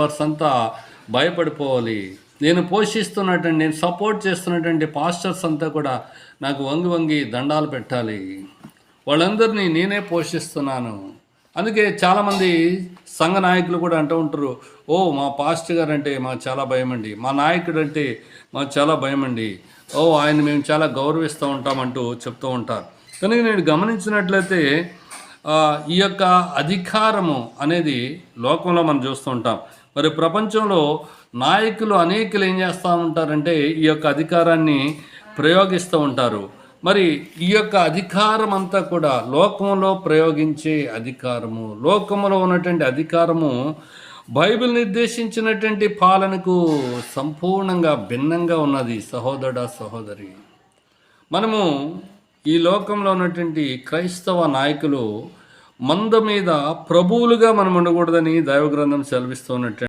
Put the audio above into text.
Members అంతా భయపడిపోవాలి. నేను support చేస్తున్నటువంటి పాస్టర్స్ అంతా కూడా నాకు వంగి వంగి దండాలు పెట్టాలి. వాళ్ళందరినీ నేనే పోషిస్తున్నాను. అందుకే చాలామంది సంఘ నాయకులు కూడా అంటూ ఉంటారు, ఓ మా పాస్టర్ గారు అంటే మాకు చాలా భయం అండి, మా నాయకుడు అంటే మాకు చాలా భయం అండి, ఓ ఆయన మేము చాలా గౌరవిస్తూ ఉంటామంటూ చెప్తూ ఉంటారు. కనుక నేను గమనించినట్లయితే ఈ యొక్క అధికారము అనేది లోకంలో మనం చూస్తూ ఉంటాం. మరి ప్రపంచంలో నాయకులు అనేకులు ఏం చేస్తూ ఉంటారంటే ఈ యొక్క అధికారాన్ని ప్రయోగిస్తూ ఉంటారు. మరి ఈ యొక్క అధికారం అంతా కూడా లోకంలో ప్రయోగించే అధికారము, లోకంలో ఉన్నటువంటి అధికారము బైబిల్ నిర్దేశించినటువంటి పాలనకు సంపూర్ణంగా భిన్నంగా ఉన్నది. సహోదరుడా, సహోదరి, మనము ఈ లోకంలో ఉన్నటువంటి క్రైస్తవ నాయకులు మంద మీద ప్రభువులుగా మనం ఉండకూడదని దైవగ్రంథం సెలవిస్తున్నట్టు